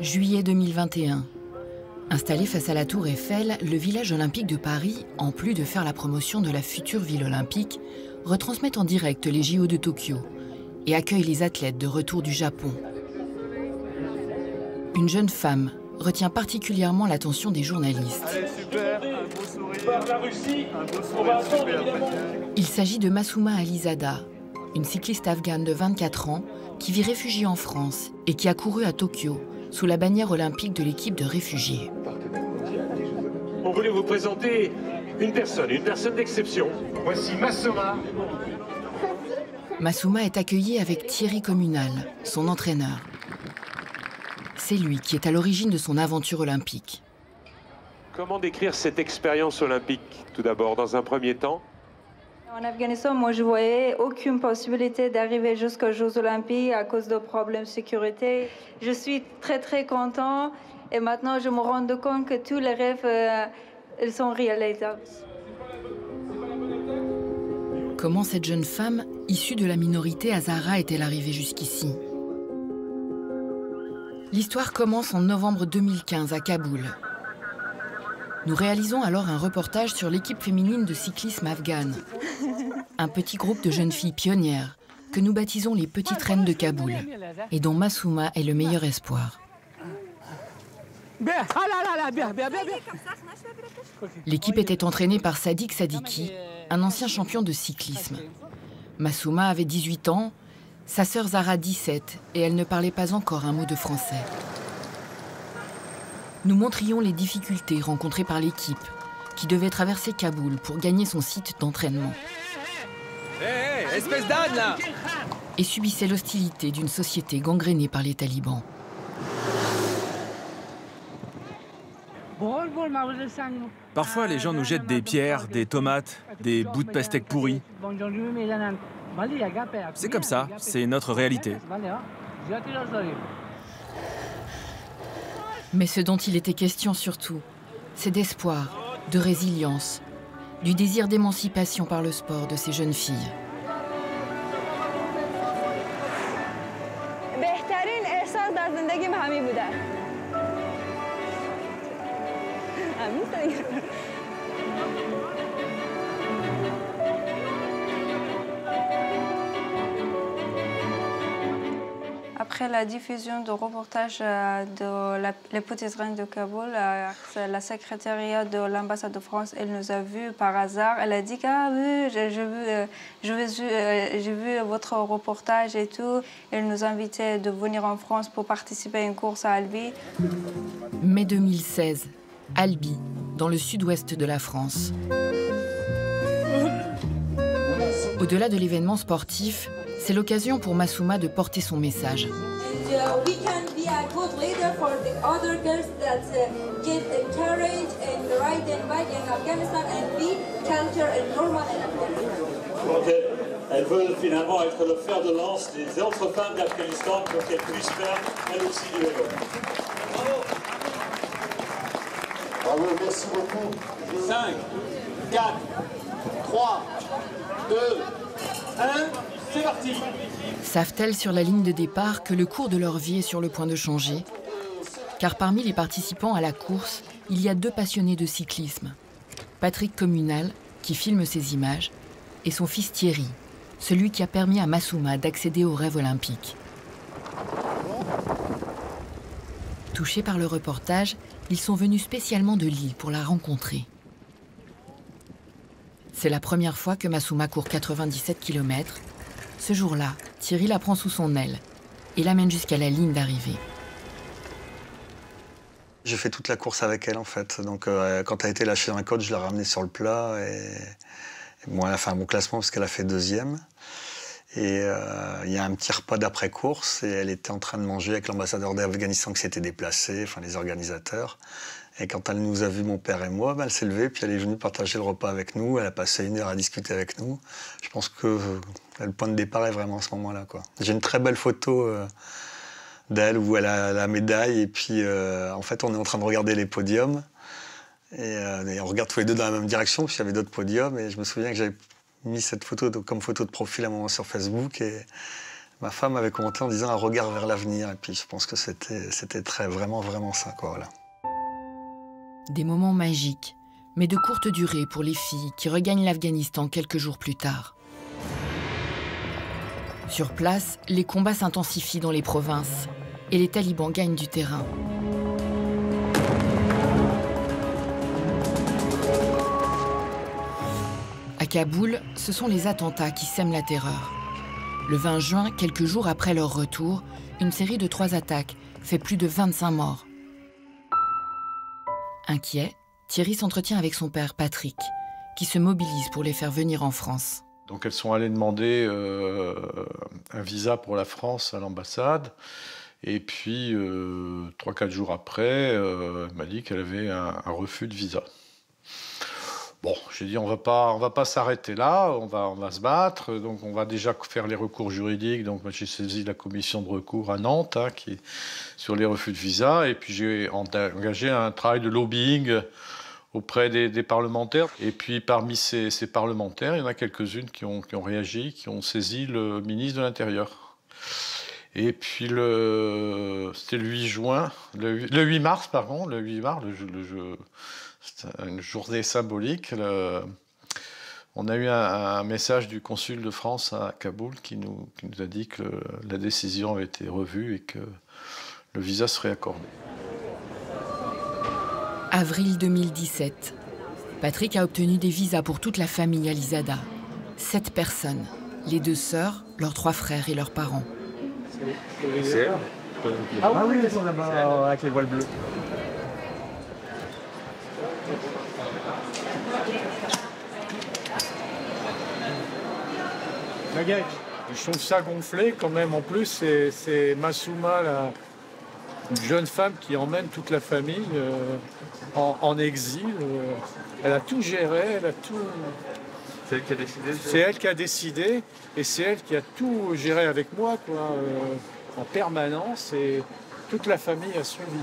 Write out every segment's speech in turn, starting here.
Juillet 2021. Installé face à la tour Eiffel, le village olympique de Paris, en plus de faire la promotion de la future ville olympique, retransmet en direct les JO de Tokyo et accueille les athlètes de retour du Japon. Une jeune femme retient particulièrement l'attention des journalistes. Allez, super, un beau sourire. Il s'agit de Massouma Alizada, une cycliste afghane de 24 ans qui vit réfugiée en France et qui a couru à Tokyo sous la bannière olympique de l'équipe de réfugiés. On voulait vous présenter une personne d'exception. Voici Massouma. Massouma est accueillie avec Thierry Communal, son entraîneur. C'est lui qui est à l'origine de son aventure olympique. Comment décrire cette expérience olympique, tout d'abord, dans un premier temps? En Afghanistan, moi, je voyais aucune possibilité d'arriver jusqu'aux Jeux Olympiques à cause de problèmes de sécurité. Je suis très content et maintenant je me rends compte que tous les rêves ils sont réalisables. Comment cette jeune femme, issue de la minorité Hazara, est-elle arrivée jusqu'ici? L'histoire commence en novembre 2015 à Kaboul. Nous réalisons alors un reportage sur l'équipe féminine de cyclisme afghane. Un petit groupe de jeunes filles pionnières que nous baptisons les Petites Reines de Kaboul et dont Massouma est le meilleur espoir. L'équipe était entraînée par Sadiq Sadiki, un ancien champion de cyclisme. Massouma avait 18 ans, sa sœur Zara 17 et elle ne parlait pas encore un mot de français. Nous montrions les difficultés rencontrées par l'équipe, qui devait traverser Kaboul pour gagner son site d'entraînement. Espèce d'âne, là! Et subissait l'hostilité d'une société gangrénée par les talibans. Parfois, les gens nous jettent des pierres, des tomates, des bouts de pastèque pourris. C'est comme ça, c'est notre réalité. Mais ce dont il était question surtout, c'est d'espoir, de résilience, du désir d'émancipation par le sport de ces jeunes filles. Après la diffusion du reportage de les Petites Reines de Kaboul, la secrétariat de l'ambassade de France, elle nous a vus par hasard. Elle a dit « Ah oui, j'ai vu votre reportage et tout ». Elle nous invitait de venir en France pour participer à une course à Albi. Mai 2016, Albi, dans le sud-ouest de la France. Au-delà de l'événement sportif, c'est l'occasion pour Massouma de porter son message. Elle veut finalement être le fer de lance des autres femmes d'Afghanistan pour qu'elles puissent faire elles aussi du vélo. Bravo, merci beaucoup. 5, 4, 3, 2, 1, c'est parti. Savent-elles sur la ligne de départ que le cours de leur vie est sur le point de changer? Car parmi les participants à la course, il y a 2 passionnés de cyclisme. Patrick Communal, qui filme ces images, et son fils Thierry, celui qui a permis à Massouma d'accéder au rêve olympique. Touchés par le reportage, ils sont venus spécialement de Lille pour la rencontrer. C'est la première fois que Massouma court 97 km. Ce jour-là, Thierry la prend sous son aile et l'amène jusqu'à la ligne d'arrivée. J'ai fait toute la course avec elle, en fait. Donc, quand elle a été lâchée dans la côte, je l'ai ramenée sur le plat. Et moi, elle a fait un bon classement parce qu'elle a fait 2e. Et il y a un petit repas d'après-course et elle était en train de manger avec l'ambassadeur d'Afghanistan qui s'était déplacé, enfin les organisateurs. Et quand elle nous a vus, mon père et moi, elle s'est levée, puis elle est venue partager le repas avec nous. Elle a passé 1 heure à discuter avec nous. Je pense que le point de départ est vraiment à ce moment-là, quoi. J'ai une très belle photo d'elle où elle a la médaille. Et puis, en fait, on est en train de regarder les podiums. Et on regarde tous les deux dans la même direction, puis il y avait d'autres podiums. Et je me souviens que j'avais mis cette photo comme photo de profil à un moment sur Facebook. Et Ma femme avait commenté en disant un regard vers l'avenir. Et puis je pense que c'était vraiment ça, quoi, voilà. Des moments magiques, mais de courte durée pour les filles qui regagnent l'Afghanistan quelques jours plus tard. Sur place, les combats s'intensifient dans les provinces et les talibans gagnent du terrain. À Kaboul, ce sont les attentats qui sèment la terreur. Le 20 juin, quelques jours après leur retour, une série de 3 attaques fait plus de 25 morts. Inquiet, Thierry s'entretient avec son père Patrick, qui se mobilise pour les faire venir en France. Donc elles sont allées demander un visa pour la France à l'ambassade. Et puis, 3-4 jours après, elle m'a dit qu'elle avait un refus de visa. Bon, j'ai dit, on va pas s'arrêter là, on va se battre. Donc, on va déjà faire les recours juridiques. Donc, moi, j'ai saisi la commission de recours à Nantes, hein, qui est sur les refus de visa. Et puis, j'ai engagé un travail de lobbying auprès des parlementaires. Et puis, parmi ces parlementaires, il y en a quelques-unes qui ont réagi, qui ont saisi le ministre de l'Intérieur. Et puis, c'était le 8 juin, le 8 mars, pardon, le 8 mars, c'était une journée symbolique. On a eu un message du consul de France à Kaboul qui nous a dit que la décision avait été revue et que le visa serait accordé. Avril 2017. Patrick a obtenu des visas pour toute la famille Alizada. 7 personnes, les 2 sœurs, leurs 3 frères et leurs parents. C'est elle? Ah oui, elles sont là-bas avec les voiles bleues. Je trouve ça gonflé quand même. En plus, c'est Massouma, une jeune femme qui emmène toute la famille en exil. Elle a tout géré, elle a tout... C'est elle qui a décidé? C'est elle qui a décidé et c'est elle qui a tout géré avec moi, quoi, en permanence. Et toute la famille a suivi.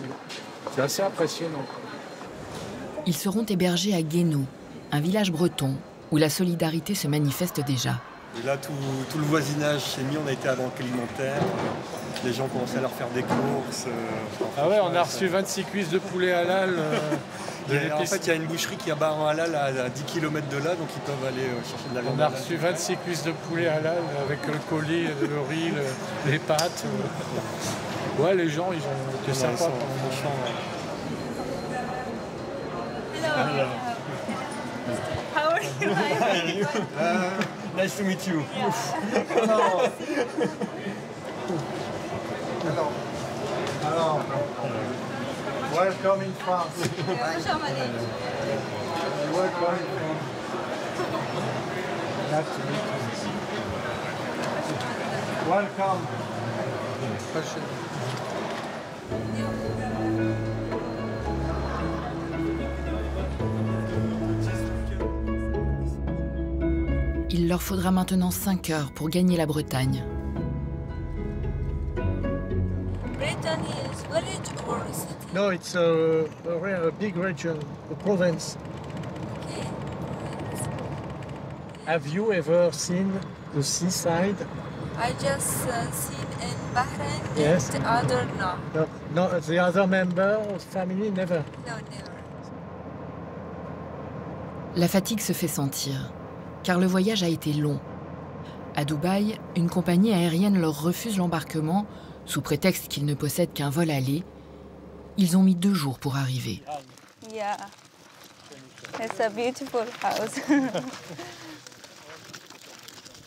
C'est assez impressionnant. Ils seront hébergés à Guéno, un village breton où la solidarité se manifeste déjà. Et là, tout le voisinage s'est mis, on a été à la banque alimentaire, les gens commençaient à leur faire des courses. Ah ouais, on a reçu 26 cuisses de poulet halal. En fait, il y a une boucherie qui a barre en halal à 10 km de là, donc ils peuvent aller chercher de la viande. On a reçu 26 cuisses de poulet halal avec le colis, le riz, les pâtes. Ouais, les gens, ils ont été sympas. Franchement, How are you? nice to meet you. Alors, welcome in France. Welcome Welcome in France. Nice to meet you. Welcome. Il leur faudra maintenant 5 heures pour gagner la Bretagne. Britain is village or city? No, it's a big region, a province. Okay. Have you ever seen the seaside? I just seen in Bahrain. Yes. And the other no. No, the other member of family never. No, never. La fatigue se fait sentir, car le voyage a été long. À Dubaï, une compagnie aérienne leur refuse l'embarquement sous prétexte qu'ils ne possèdent qu'un vol aller. Ils ont mis 2 jours pour arriver. Yeah. It's a beautiful house.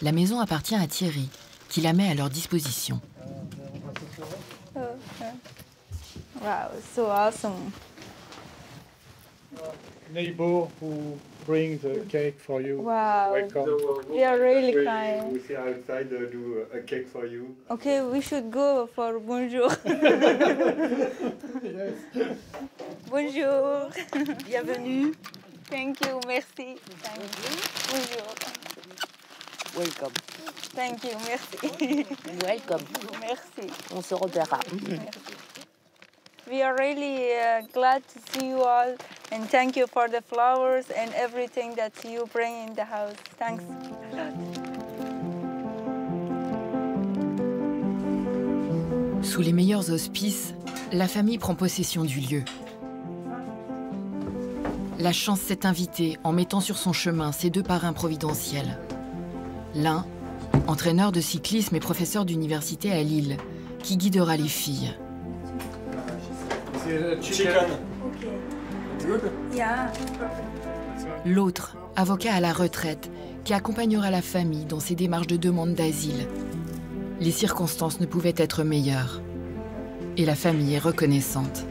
La maison appartient à Thierry, qui la met à leur disposition. Wow, so awesome. Neighbor who bring the cake for you. Wow. Welcome. They are really kind. We see outside do a cake for you. Okay, we should go for bonjour. Bonjour. Bienvenue. Thank you, merci. Thank you. Bonjour. Welcome. Thank you, merci. Welcome. Merci. On se reverra. We are really glad to see you all and thank you for the flowers and everything that you bring in the house. Thanks. Sous les meilleurs auspices, la famille prend possession du lieu. La chance s'est invitée en mettant sur son chemin ses deux parrains providentiels. L'un, entraîneur de cyclisme et professeur d'université à Lille, qui guidera les filles. L'autre, avocat à la retraite, qui accompagnera la famille dans ses démarches de demande d'asile. Les circonstances ne pouvaient être meilleures. Et la famille est reconnaissante.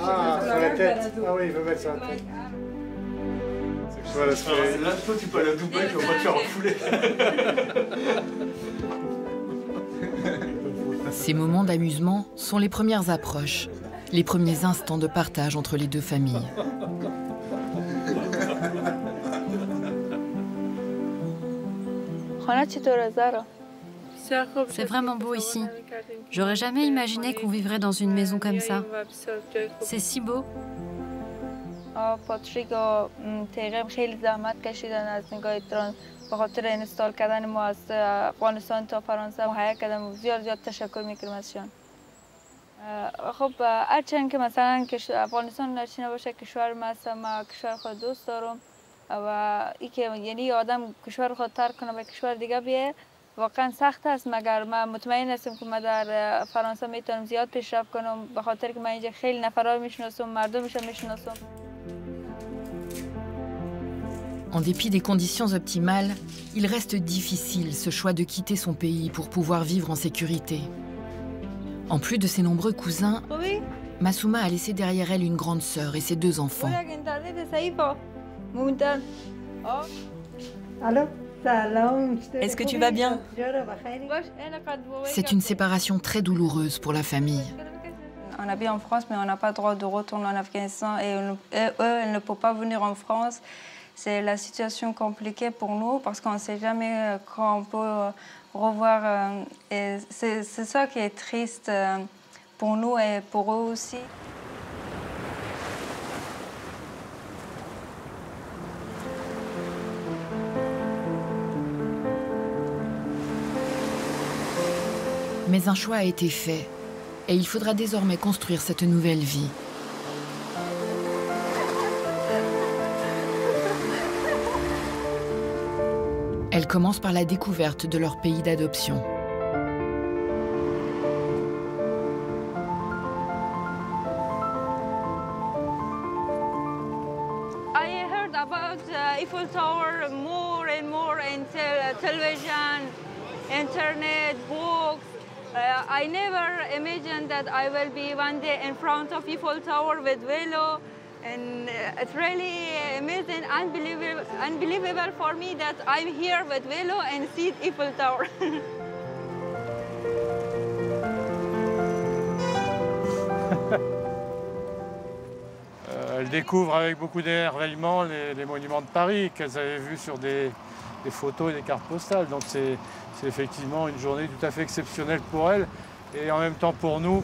Ah, sur la tête. Ah oui, il veut mettre sur la tête. Voilà, là, toi, tu peux aller doubler, tu vas pas te faire refouler. Ces moments d'amusement sont les premières approches, les premiers instants de partage entre les deux familles. C'est vraiment beau ici. J'aurais jamais imaginé qu'on vivrait dans une maison comme ça. C'est si beau. پاتریک و تیغم خیلی زحمت کشیدن از نگاه ترانس به خاطر اینستال کردن ما از افغانستان تا فرانسه مهیا کردن. زیاد تشکر میکنم ازشان. خب هرچند که مثلا افغانستان نشینه باشه کشور ما کشور خود دوست دارم و اینکه یعنی آدم کشور خود ترک کنه به کشور دیگه بیه واقعا سخت است، مگر من مطمئن هستم که من در فرانسه میتونم زیاد پیشرفت کنم به خاطر که من اینجا خیلی نفرا میشناسم، مردمش میشناسم. En dépit des conditions optimales, il reste difficile ce choix de quitter son pays pour pouvoir vivre en sécurité. En plus de ses nombreux cousins, Massouma a laissé derrière elle une grande sœur et ses deux enfants. Est-ce que tu vas bien? C'est une séparation très douloureuse pour la famille. On habite en France, mais on n'a pas le droit de retourner en Afghanistan et eux, ils ne peuvent pas venir en France. C'est la situation compliquée pour nous parce qu'on ne sait jamais quand on peut revoir. Et c'est ça qui est triste pour nous et pour eux aussi. Mais un choix a été fait et il faudra désormais construire cette nouvelle vie. Elle commence par la découverte de leur pays d'adoption. I heard about Eiffel Tower more and more in television, internet, books. I never imagined that I will be one day in front of Eiffel Tower with Velo. And it's really amazing, unbelievable for me that I'm here with Velo and see Eiffel Tower. Elles découvrent avec beaucoup d'émerveillement les monuments de Paris qu'elles avaient vus sur des photos et des cartes postales. Donc c'est effectivement une journée tout à fait exceptionnelle pour elles et en même temps pour nous.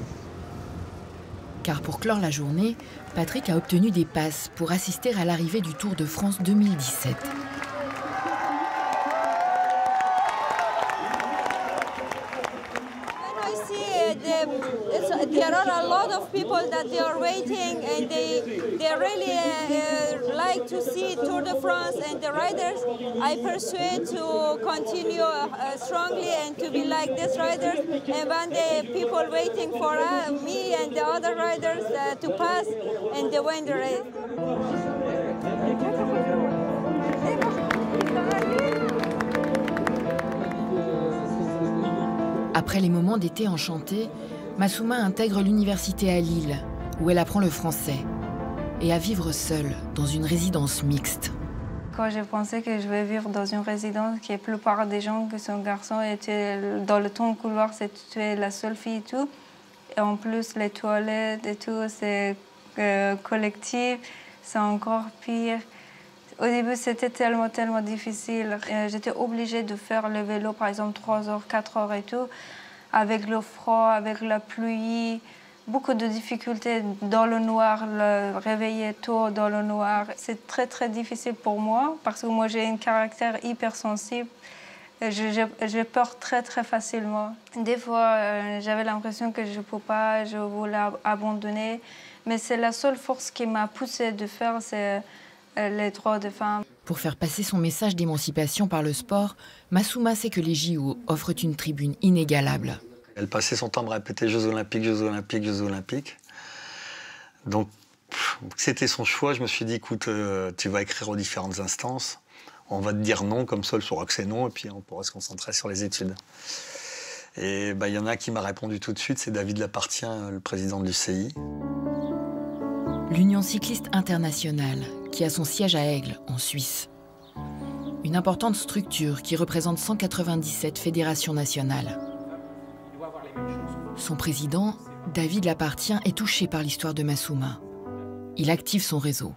Car pour clore la journée, Patrick a obtenu des passes pour assister à l'arrivée du Tour de France 2017. There are a lot of people that they are waiting and they really like to see Tour de France and the riders. I persuade to continue strongly and to be like these riders. And one day people waiting for me and the other riders to pass and they win the race. Après les moments d'été enchantés, Massouma intègre l'université à Lille, où elle apprend le français, et à vivre seule dans une résidence mixte. Quand j'ai pensé que je vais vivre dans une résidence qui est la plupart des gens qui sont garçons étaient dans le ton couloir, tu es la seule fille et tout. Et en plus, les toilettes et tout, c'est collectif, c'est encore pire. Au début, c'était tellement difficile. J'étais obligée de faire le vélo, par exemple, 3 heures, 4 heures et tout, avec le froid, avec la pluie. beaucoup de difficultés dans le noir, le réveiller tôt dans le noir. C'est très très difficile pour moi parce que moi j'ai un caractère hypersensible. Je peur très très facilement. Des fois, j'avais l'impression que je ne peux pas, je voulais abandonner. Mais c'est la seule force qui m'a poussée de faire, c'est les droits des femmes. Pour faire passer son message d'émancipation par le sport, Massouma sait que les JO offrent une tribune inégalable. Elle passait son temps à me répéter Jeux Olympiques, Jeux Olympiques, Jeux Olympiques. Donc, c'était son choix. Je me suis dit, écoute, tu vas écrire aux différentes instances. On va te dire non, comme ça, elle saura que c'est non, et puis on pourra se concentrer sur les études. Et il y en a qui m'a répondu tout de suite, c'est David Lapartien, le président de l'UCI. L'Union cycliste internationale, qui a son siège à Aigle, en Suisse. Une importante structure qui représente 197 fédérations nationales. Son président, David Lapartien, est touché par l'histoire de Massouma. Il active son réseau.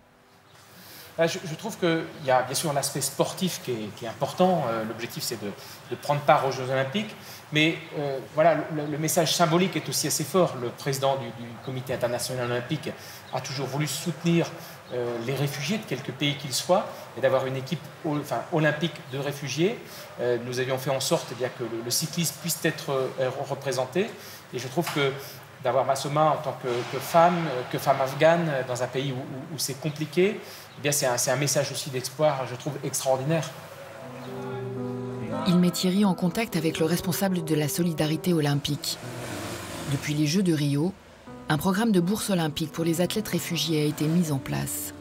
Je trouve qu'il y a bien sûr un aspect sportif qui est important. L'objectif, c'est de prendre part aux Jeux Olympiques. Mais voilà, le message symbolique est aussi assez fort. Le président du Comité international olympique a toujours voulu soutenir les réfugiés de quelque pays qu'ils soient et d'avoir une équipe olympique de réfugiés. Nous avions fait en sorte que le cyclisme puisse être représenté. Et je trouve que d'avoir Massouma en tant que femme afghane dans un pays où c'est compliqué, eh bien c'est un message aussi d'espoir, je trouve, extraordinaire. Il met Thierry en contact avec le responsable de la solidarité olympique. Depuis les Jeux de Rio, un programme de bourse olympique pour les athlètes réfugiés a été mis en place.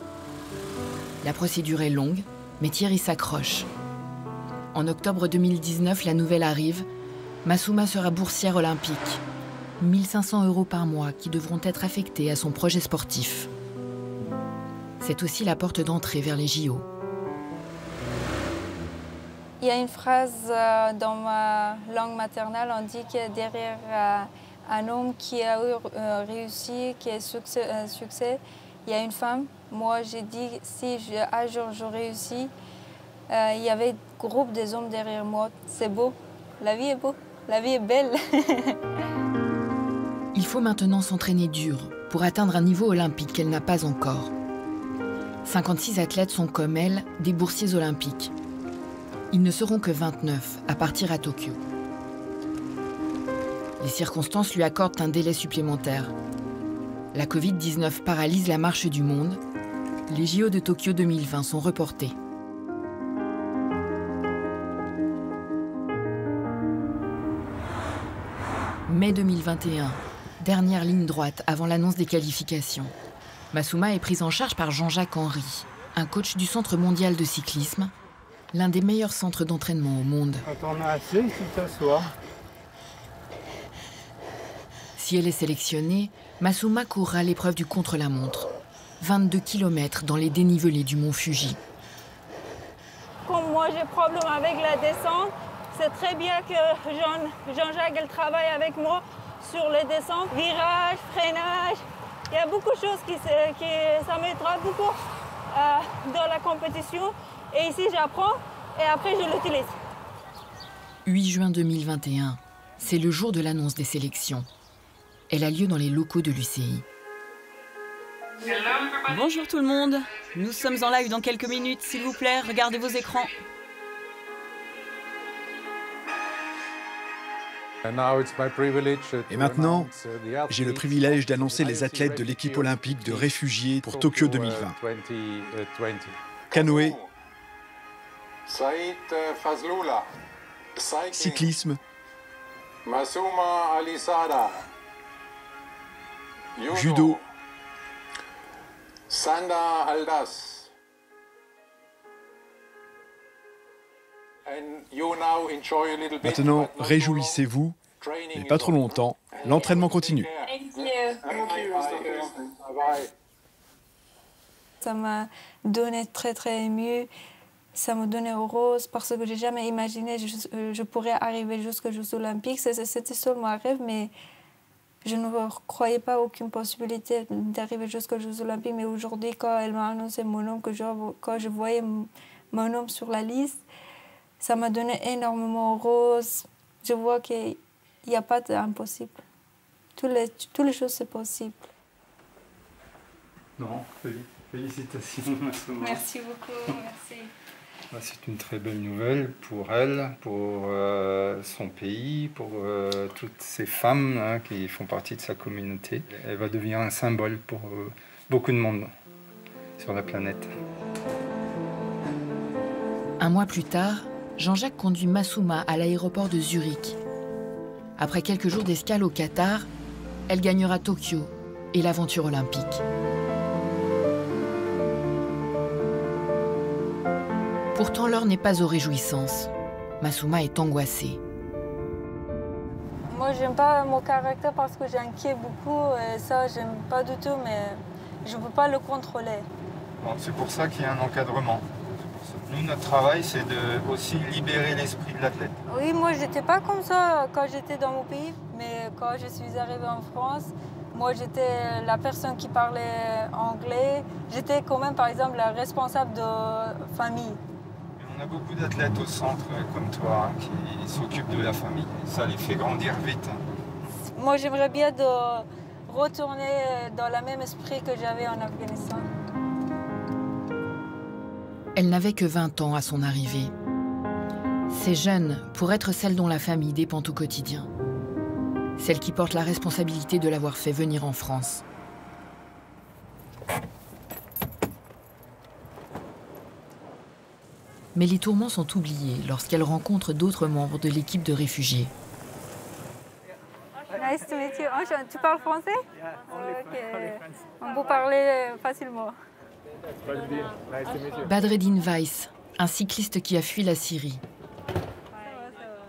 La procédure est longue, mais Thierry s'accroche. En octobre 2019, la nouvelle arrive. Massouma sera boursière olympique. 1 500 € par mois qui devront être affectés à son projet sportif. C'est aussi la porte d'entrée vers les JO. Il y a une phrase dans ma langue maternelle, on dit que derrière un homme qui a réussi, qui a succès, il y a une femme. Moi, j'ai dit, si un jour je réussis, il y avait un groupe des hommes derrière moi. C'est beau, la vie est beau, la vie est belle. Il faut maintenant s'entraîner dur pour atteindre un niveau olympique qu'elle n'a pas encore. 56 athlètes sont comme elle, des boursiers olympiques. Ils ne seront que 29 à partir à Tokyo. Les circonstances lui accordent un délai supplémentaire. La Covid-19 paralyse la marche du monde. Les JO de Tokyo 2020 sont reportés. Mai 2021, dernière ligne droite avant l'annonce des qualifications. Massouma est prise en charge par Jean-Jacques Henry, un coach du Centre mondial de cyclisme, l'un des meilleurs centres d'entraînement au monde. Quand on a assez, il faut s'asseoir. Si elle est sélectionnée, Massouma courra l'épreuve du contre-la-montre. 22 km dans les dénivelés du mont Fuji. Comme moi j'ai problème avec la descente, c'est très bien que Jean-Jacques travaille avec moi sur les descentes, virage, freinage. Il y a beaucoup de choses qui ça m'aidera beaucoup dans la compétition. Et ici, j'apprends et après, je l'utilise. 8 juin 2021, c'est le jour de l'annonce des sélections. Elle a lieu dans les locaux de l'UCI. Bonjour tout le monde. Nous sommes en live dans quelques minutes. S'il vous plaît, regardez vos écrans. Et maintenant, j'ai le privilège d'annoncer les athlètes de l'équipe olympique de réfugiés pour Tokyo 2020. Canoë, cyclisme, judo, maintenant, réjouissez-vous, mais pas trop longtemps, l'entraînement continue. Ça m'a donné très très ému, ça m'a donné heureuse parce que j'ai jamais imaginé que je pourrais arriver jusqu'aux Jeux Olympiques. C'était seulement un rêve, mais je ne croyais pas aucune possibilité d'arriver jusqu'aux Jeux Olympiques. Mais aujourd'hui, quand elle m'a annoncé mon nom, quand je voyais mon nom sur la liste, ça m'a donné énormément heureuse. Je vois qu'il n'y a pas d'impossible. toutes les choses, c'est possible. Non, félicitations. Merci beaucoup, merci. C'est une très belle nouvelle pour elle, pour son pays, pour toutes ces femmes qui font partie de sa communauté. Elle va devenir un symbole pour beaucoup de monde sur la planète. Un mois plus tard, Jean-Jacques conduit Massouma à l'aéroport de Zurich. Après quelques jours d'escale au Qatar, elle gagnera Tokyo et l'aventure olympique. Pourtant, l'heure n'est pas aux réjouissances. Massouma est angoissée. Moi, j'aime pas mon caractère parce que j'inquiète beaucoup. Et ça, j'aime pas du tout, mais je ne peux pas le contrôler. Bon, c'est pour ça qu'il y a un encadrement. Nous, notre travail, c'est de aussi libérer l'esprit de l'athlète. Oui, moi, j'étais pas comme ça quand j'étais dans mon pays. Mais quand je suis arrivée en France, moi, j'étais la personne qui parlait anglais. J'étais quand même, par exemple, la responsable de famille. On a beaucoup d'athlètes au centre, comme toi, qui s'occupent de la famille. Ça les fait grandir vite. Moi, j'aimerais bien de retourner dans le même esprit que j'avais en Afghanistan. Elle n'avait que 20 ans à son arrivée. C'est jeune pour être celle dont la famille dépend au quotidien. Celle qui porte la responsabilité de l'avoir fait venir en France. Mais les tourments sont oubliés lorsqu'elle rencontre d'autres membres de l'équipe de réfugiés. Nice to meet you. Tu parles français? Ok. On peut parler facilement. Badreddin Weiss, un cycliste qui a fui la Syrie.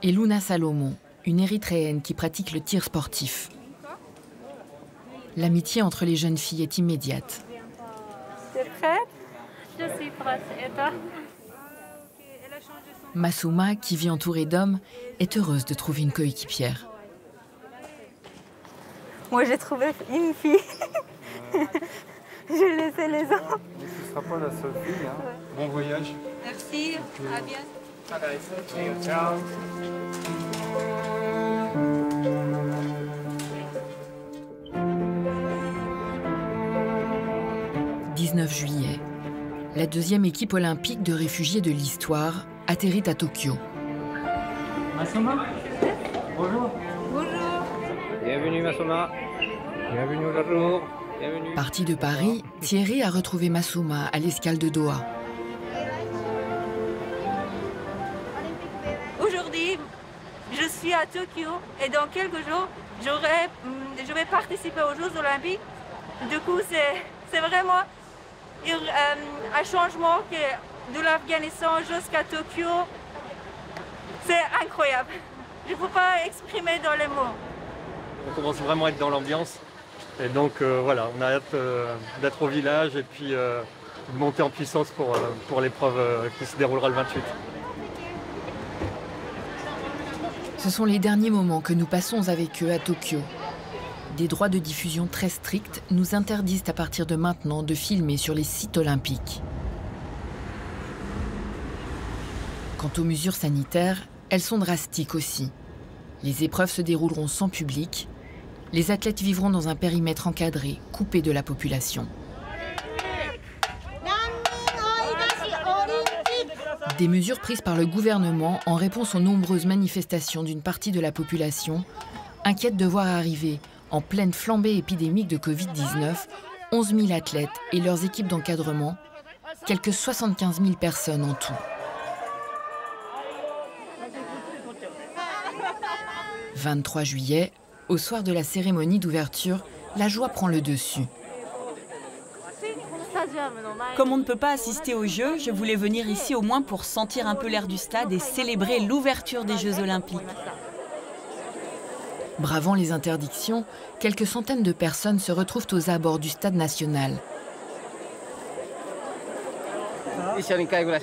Et Luna Salomon, une Érythréenne qui pratique le tir sportif. L'amitié entre les jeunes filles est immédiate. T'es prête? Je suis prête. Et toi? Massouma, qui vit entourée d'hommes, est heureuse de trouver une coéquipière. Moi, j'ai trouvé une fille. J'ai laissé les autres. Mais ce ne sera pas la seule fille. Hein. Bon voyage. Merci, à bientôt. Ciao. 19 juillet. La deuxième équipe olympique de réfugiés de l'histoire atterrit à Tokyo. Massouma, bonjour. Bonjour. Bienvenue Massouma. Bienvenue au jour. Bienvenue. Parti de Paris, Thierry a retrouvé Massouma à l'escale de Doha. Aujourd'hui, je suis à Tokyo et dans quelques jours, je vais participer aux Jeux Olympiques. Du coup, c'est vraiment un changement de l'Afghanistan jusqu'à Tokyo. C'est incroyable. Je ne peux pas exprimer dans les mots. On commence vraiment à être dans l'ambiance. Et donc voilà, on a hâte d'être au village et puis de monter en puissance pour l'épreuve qui se déroulera le 28. Ce sont les derniers moments que nous passons avec eux à Tokyo. Des droits de diffusion très stricts nous interdisent à partir de maintenant de filmer sur les sites olympiques. Quant aux mesures sanitaires, elles sont drastiques aussi. Les épreuves se dérouleront sans public. Les athlètes vivront dans un périmètre encadré, coupé de la population. Des mesures prises par le gouvernement en réponse aux nombreuses manifestations d'une partie de la population, inquiète de voir arriver, en pleine flambée épidémique de Covid-19, 11 000 athlètes et leurs équipes d'encadrement, quelques 75 000 personnes en tout. 23 juillet, au soir de la cérémonie d'ouverture, la joie prend le dessus. Comme on ne peut pas assister aux Jeux, je voulais venir ici au moins pour sentir un peu l'air du stade et célébrer l'ouverture des Jeux Olympiques. Bravant les interdictions, quelques centaines de personnes se retrouvent aux abords du stade national.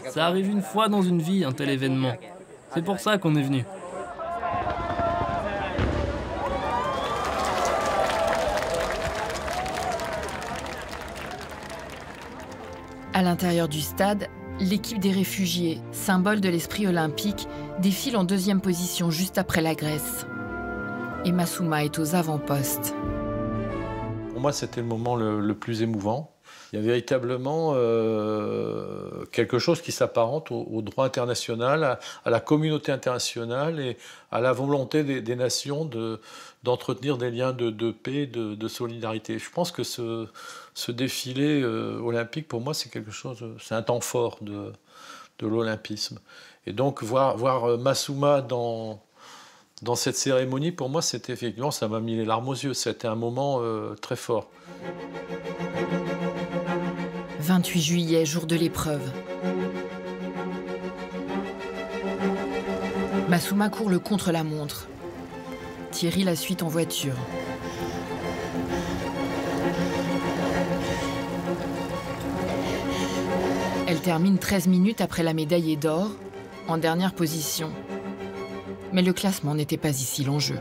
Ça arrive une fois dans une vie, un tel événement. C'est pour ça qu'on est venu. À l'intérieur du stade, l'équipe des réfugiés, symbole de l'esprit olympique, défile en deuxième position juste après la Grèce. et Massouma est aux avant-postes. Pour moi, c'était le moment le plus émouvant. Il y a véritablement quelque chose qui s'apparente au droit international, à la communauté internationale et à la volonté des nations d'entretenir des liens de paix, de solidarité. Je pense que ce défilé olympique, pour moi, c'est quelque chose, c'est un temps fort de l'olympisme. Et donc, voir Massouma dans cette cérémonie, pour moi, c'était effectivement, ça m'a mis les larmes aux yeux. C'était un moment très fort. 28 juillet, jour de l'épreuve. Massouma court le contre-la-montre. Thierry la suit en voiture. Elle termine 13 minutes après la médaille d'or, en dernière position. Mais le classement n'était pas ici l'enjeu.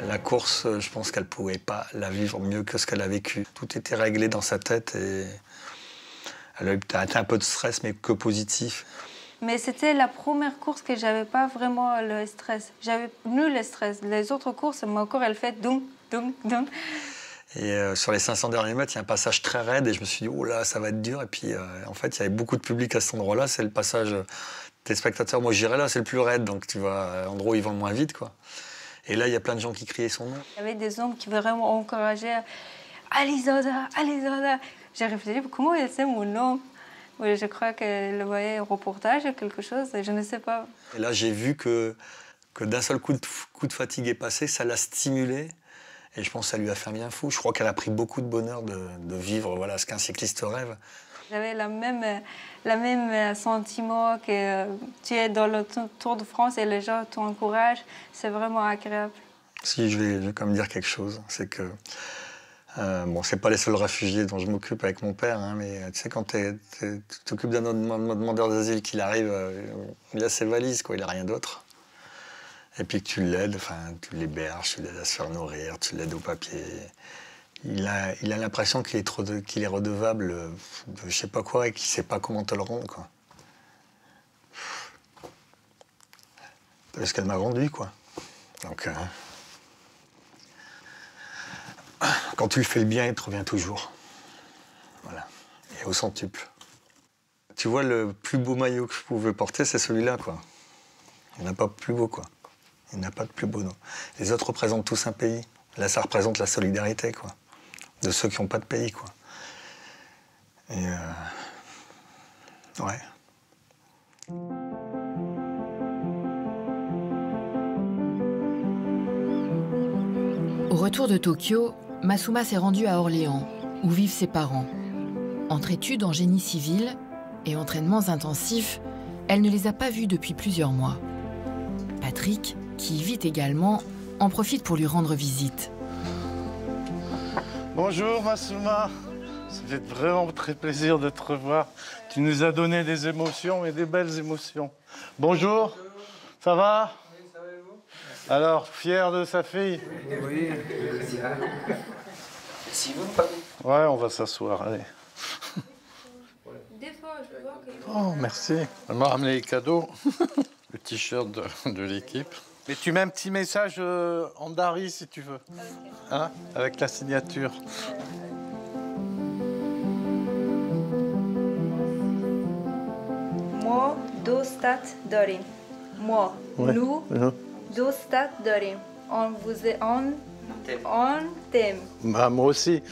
La course, je pense qu'elle ne pouvait pas la vivre mieux que ce qu'elle a vécu. Tout était réglé dans sa tête et elle a eu peut-être un peu de stress, mais que positif. Mais c'était la première course que j'avais pas vraiment le stress. J'avais nul le stress. Les autres courses, mon corps, elle fait doum, doum, doum. Et sur les 500 derniers mètres, il y a un passage très raide et je me suis dit, oh là, ça va être dur. Et puis, en fait, il y avait beaucoup de public à cet endroit-là. C'est le passage des spectateurs. Moi, j'irais là, c'est le plus raide. Donc, tu vois, en gros, ils vont moins vite, quoi. Et là, il y a plein de gens qui criaient son nom. Il y avait des hommes qui vraiment encourageaient « Alizada, Alizada ». J'ai réfléchi, comment elle sait mon nom? Oui, je crois qu'elle voyait un reportage ou quelque chose, je ne sais pas. Et là, j'ai vu que d'un seul coup de fatigue est passé, ça l'a stimulée. Et je pense que ça lui a fait un bien fou. Je crois qu'elle a pris beaucoup de bonheur de vivre voilà, ce qu'un cycliste rêve. J'avais le même sentiment que tu es dans le Tour de France et les gens t'encouragent. C'est vraiment agréable. Si, je vais quand même dire quelque chose. C'est que, bon, c'est pas les seuls réfugiés dont je m'occupe avec mon père, hein, mais tu sais, quand tu t'occupes d'un demandeur d'asile qu'il arrive, il a ses valises, quoi, il n'a rien d'autre. Et puis que tu l'aides, enfin, tu l'héberges, tu l'aides à se faire nourrir, tu l'aides au papier. Il a l'impression qu'il est redevable de je sais pas quoi et qu'il sait pas comment te le rendre, quoi. Parce qu'elle m'a rendu, quoi. Donc, quand tu le fais le bien, il te revient toujours. Voilà. Et au centuple. Tu vois, le plus beau maillot que je pouvais porter, c'est celui-là, quoi. Il n'y en a pas plus beau, quoi. Il n'y en a pas de plus beau, non. Les autres représentent tous un pays. Là, ça représente la solidarité, quoi. De ceux qui n'ont pas de pays, quoi. Et ouais. Au retour de Tokyo, Massouma s'est rendue à Orléans, où vivent ses parents. Entre études en génie civil et entraînements intensifs, elle ne les a pas vus depuis plusieurs mois. Patrick, qui y vit également, en profite pour lui rendre visite. Bonjour Massouma, ça fait vraiment très plaisir de te revoir. Tu nous as donné des émotions et des belles émotions. Bonjour, ça va? Oui, ça va et vous? Alors, fier de sa fille? Oui. Si vous pas. Ouais, on va s'asseoir, allez. Des fois, je vois que... Oh, merci. Elle m'a ramené les cadeaux, le t-shirt de l'équipe. Mais tu mets un petit message en dari si tu veux, hein, avec la signature. Moi, dostat darim. Moi, ouais. Nous, dostat darim. On t'aime. Bah, moi aussi.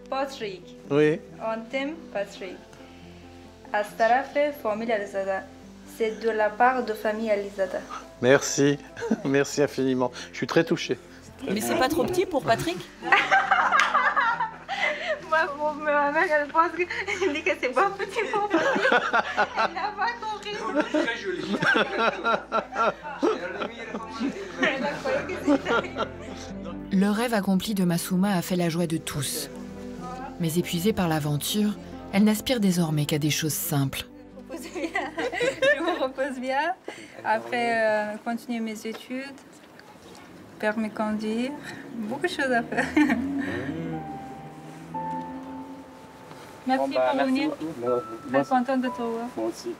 Patrick. Oui. On t'aime, Patrick. Az tarafe famille Alizada. C'est de la part de famille Alizada. Merci, merci infiniment. Je suis très touché. Mais c'est pas trop petit pour Patrick? Ma mère, elle pense qu'elle dit que c'est pas petit pour Patrick. Elle n'a pas compris. Très joli. Le rêve accompli de Massouma a fait la joie de tous. Mais épuisée par l'aventure, elle n'aspire désormais qu'à des choses simples. Je me repose bien. Après, continuer mes études, permis de conduire, beaucoup de choses à faire. Merci pour venir. Très contente de te voir. Moi aussi.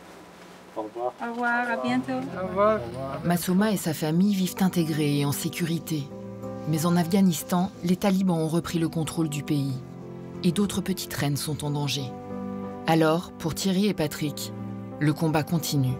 Au revoir. Au revoir, à bientôt. Au revoir. Massouma et sa famille vivent intégrés et en sécurité. Mais en Afghanistan, les talibans ont repris le contrôle du pays. Et d'autres petites reines sont en danger. Alors, pour Thierry et Patrick, le combat continue.